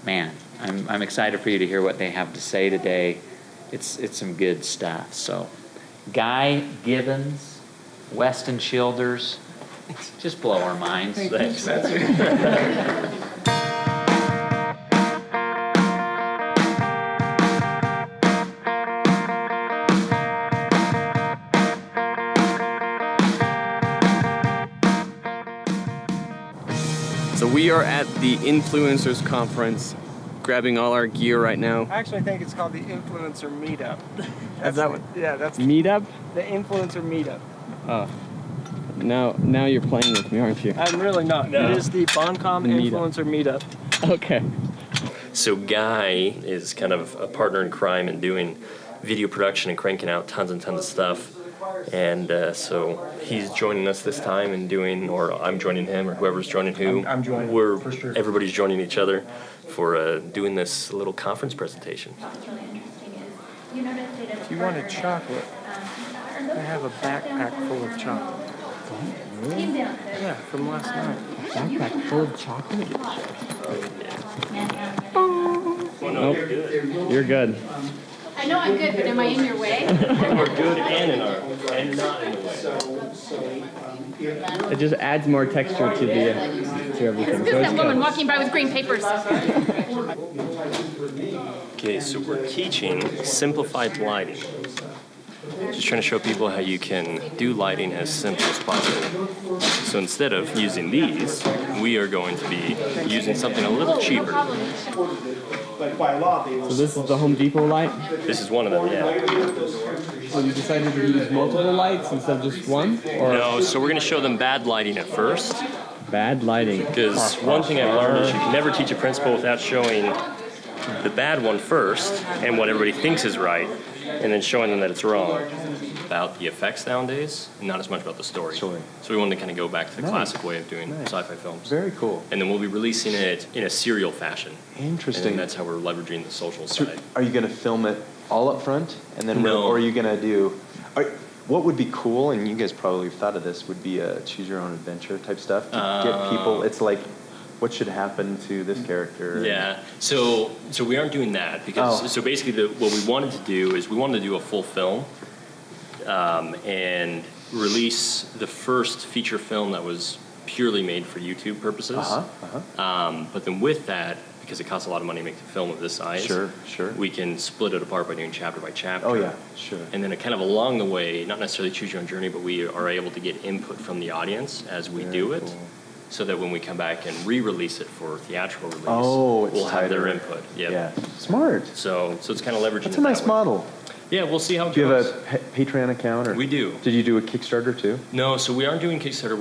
man, I'm excited for you to hear what they have to say today. It's some good stuff. So, Guy Gibbons, Weston Childers, just blow our minds. Thanks. So we are at the Influencers Conference, grabbing all our gear right now. I actually think it's called the Influencer Meetup. Is that what? Yeah, that's Meetup? the Influencer Meetup. Oh. Now you're playing with me, aren't you? I'm really not. No. It is the Boncom Influencer Meetup. Okay. So Guy is kind of a partner in crime in doing video production and cranking out tons and tons of stuff. And so he's joining us this time and doing, or I'm joining him, or whoever's joining who. I'm joining, We're, for sure. Everybody's joining each other for doing this little conference presentation. If you wanted chocolate, I have a backpack full of chocolate. Yeah, from last night. Backpack full of chocolate? Nope. You're good. I know I'm good, but am I in your way? We're good and not in the way. It just adds more texture to the to everything. Who's that woman walking by with green papers? Okay, so we're teaching simplified lighting. Just trying to show people how you can do lighting as simple as possible. So instead of using these, we are going to be using something a little cheaper. So this is the Home Depot light? This is one of them, yeah. So you decided to use multiple lights instead of just one? Or No, so we're going to show them bad lighting at first. bad lighting? Because one thing I've learned is you can never teach a principle without showing the bad one first and what everybody thinks is right, and then showing them that it's wrong. About the effects nowadays, and not as much about the story. So we wanted to kind of go back to the classic way of doing sci-fi films. Very cool. And then we'll be releasing it in a serial fashion. Interesting. And that's how we're leveraging the social So side. are you going to film it all up front, and then No. or are you going to do? What would be cool, and you guys probably have thought of this, would be a choose your own adventure type stuff to get people. It's like, what should happen to this character? Yeah. So we aren't doing that because so basically what we wanted to do is we wanted to do a full film. And release the first feature film that was purely made for YouTube purposes. But then with that, because it costs a lot of money to make the film of this size, Sure. we can split it apart by doing chapter by chapter. Oh yeah, sure. And then it kind of along the way, not necessarily choose your own journey, but we are able to get input from the audience as we do it. cool. So that when we come back and re-release it for theatrical release, It's we'll have their tighter. input. Yep. Yeah. Smart. So it's kind of leveraging. That's it a nice that way. model. Yeah, we'll see how it Do you goes. have a Patreon account, or We do. Did you do a Kickstarter too? No, so we aren't doing Kickstarter.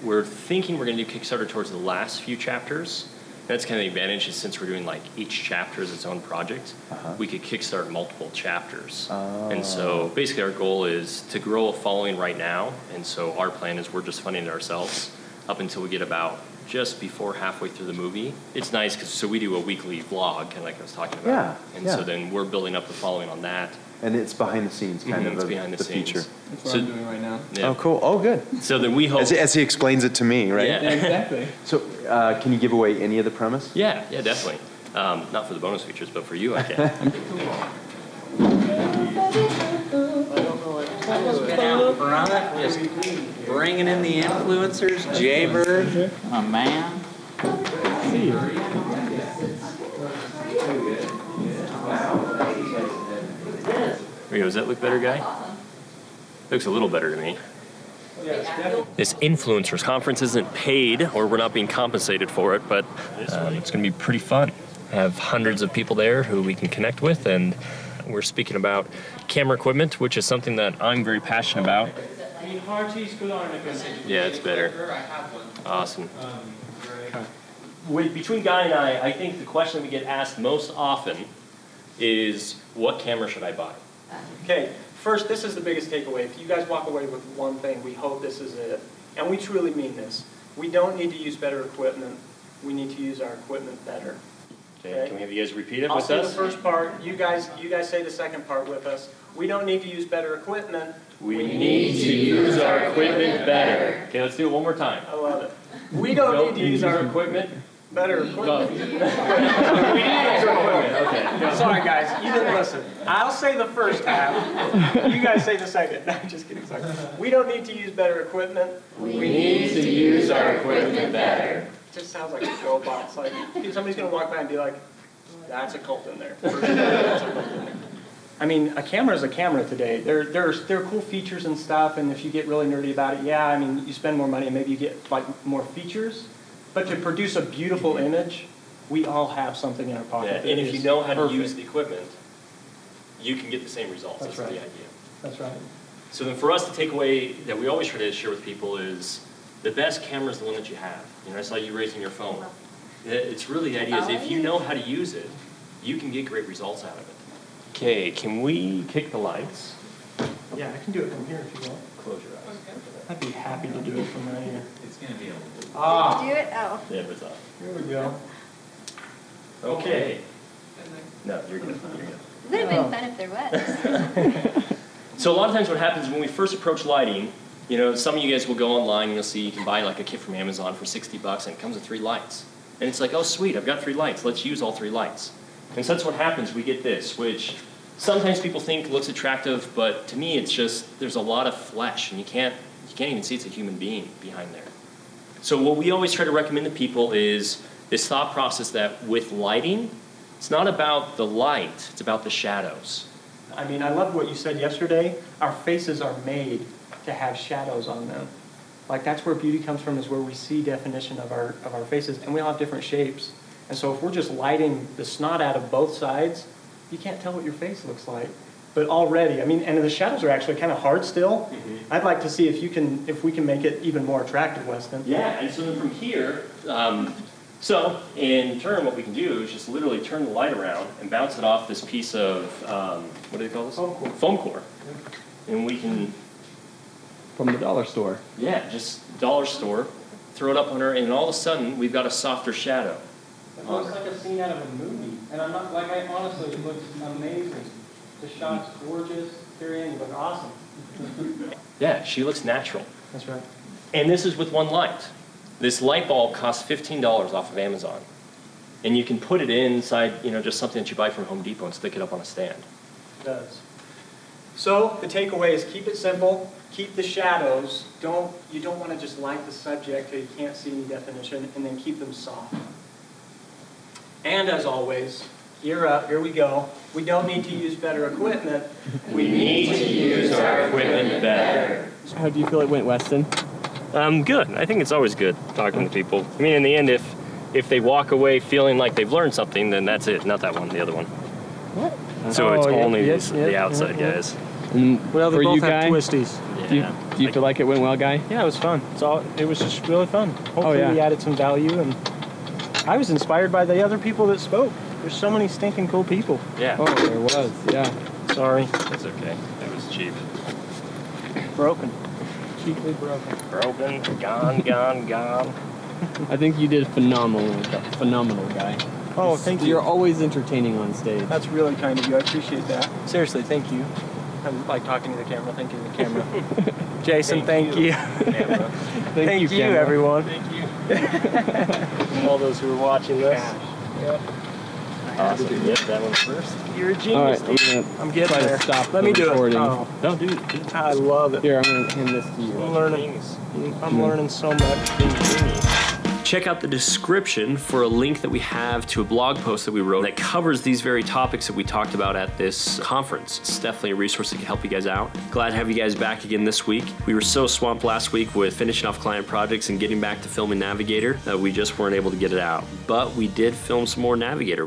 We're thinking we're gonna do Kickstarter towards the last few chapters. That's kind of the advantage is since we're doing like each chapter is its own project, we could kickstart multiple chapters. And so basically our goal is to grow a following right now. And so our plan is we're just funding it ourselves up until we get about just before halfway through the movie. It's nice because so we do a weekly vlog, kind of like I was talking about. Yeah, And yeah. so then we're building up the following on that. And it's behind the scenes, kind It's of behind the scenes. feature. That's what So- I'm doing right now. Yeah. Oh, cool. Oh, good. So then we hope. As he explains it to me, right? Yeah. Exactly. So, can you give away any of the premise? Yeah, definitely. Not for the bonus features, but for you, I can. Just been out front, just bringing in the influencers. Jaybird, my man. There you go. Does that look better, Guy? Looks a little better to me. This influencers conference isn't paid, or we're not being compensated for it, but it's going to be pretty fun. I have hundreds of people there who we can connect with, and we're speaking about camera equipment, which is something that I'm very passionate about. Yeah, it's better. Awesome. Between Guy and I think the question we get asked most often is, what camera should I buy? Okay, first, this is the biggest takeaway. If you guys walk away with one thing, we hope this is it. And we truly mean this. We don't need to use better equipment. We need to use our equipment better. Okay. Can we have you guys repeat it I'll with say the us? first part. You guys say the second part with us. We don't need to use better equipment. We need to use our equipment better. Okay, let's do it one more time. I love it. We don't need to use our equipment better equipment. Okay. Sorry, guys, you didn't listen. I'll say the first half, you guys say the second. No, I'm just kidding, sorry. We don't need to use better equipment. We need to use our equipment better. It just sounds like a robot. It's like, somebody's gonna walk by and be like, that's a cult in there. I mean, a camera is a camera today. There are cool features and stuff, and if you get really nerdy about it, yeah, I mean, you spend more money and maybe you get like more features. But to produce a beautiful image, we all have something in our Yeah, pocket. and if you know how to perfect. use the equipment, you can get the same results. That's That's right. the idea. That's right. So then for us, the takeaway that we always try to share with people is the best camera is the one that you have. You know, I saw you raising your phone. It's really the idea is if you know how to use it, you can get great results out of it. Okay, can we kick the lights? Yeah, I can do it from here if you want. Close your eyes. I'd be happy to do it from right here. It's gonna be a Ah, Do it? Oh. Yeah, but it's off. here we go. Okay. No, you're good. You're good. It would have been fun if there was. So a lot of times what happens when we first approach lighting, you know, some of you guys will go online and you'll see you can buy like a kit from Amazon for $60 and it comes with 3 lights. And it's like, oh sweet, I've got 3 lights. Let's use all 3 lights. And so that's what happens. We get this, which sometimes people think looks attractive, but to me it's just, there's a lot of flesh and you can't even see it's a human being behind there. So what we always try to recommend to people is this thought process that with lighting, it's not about the light, it's about the shadows. I mean, I loved what you said yesterday. Our faces are made to have shadows on them. Like that's where beauty comes from, is where we see definition of our faces, and we all have different shapes. And so if we're just lighting the snot out of both sides, you can't tell what your face looks like. But already, I mean, and the shadows are actually kind of hard still. Mm-hmm. I'd like to see if we can make it even more attractive, Weston. Yeah, and so then from here, so in turn what we can do is just literally turn the light around and bounce it off this piece of, what do they call this? Foam core. Foam core. And we can, From the dollar store. yeah, just dollar store, throw it up on her, and all of a sudden we've got a softer shadow. It looks like a scene out of a movie, and I'm not, like, I honestly, it looks amazing. The shot's gorgeous, Carrie Ann, you look awesome. Yeah, she looks natural. That's right. And this is with one light. This light bulb costs $15 off of Amazon. And you can put it inside, you know, just something that you buy from Home Depot and stick it up on a stand. It does. So the takeaway is keep it simple, keep the shadows. You don't want to just light the subject till you can't see any definition, and then keep them soft. And as always, gear up, here we go. We don't need to use better equipment. We need to use our equipment better. How do you feel it went, Weston? Good. I think it's always good talking to people. I mean, in the end, if they walk away feeling like they've learned something, then that's it. Not that one, the other one. What? So it's only the outside guys. And Well, they for both you, have Guy, twisties. Yeah. do you feel like it went well, Guy? Yeah, it was fun. It was just really fun. Hopefully yeah. we added some value, and I was inspired by the other people that spoke. There's so many stinking cool people. Yeah. Oh, there was, yeah. Sorry. That's okay. It was cheap. Broken. Cheaply broken. Broken, gone. I think you did phenomenal, Guy. Oh, thank you. You're always entertaining on stage. That's really kind of you. I appreciate that. Seriously, thank you. I like talking to the camera. Thank you to the camera. Jason, thank you. Thank you, camera. everyone. Thank you. All those who are watching this. Yep. Awesome. Yep, that one first. You're a All genius. right, I'm getting try there. to stop Let the me do recording. it. Oh, No, dude. I love it. Here, I'm going to hand this to you. I'm learning. I'm learning so much. Check out the description for a link that we have to a blog post that we wrote that covers these very topics that we talked about at this conference. It's definitely a resource that can help you guys out. Glad to have you guys back again this week. We were so swamped last week with finishing off client projects and getting back to filming Navigator that we just weren't able to get it out. But we did film some more Navigator.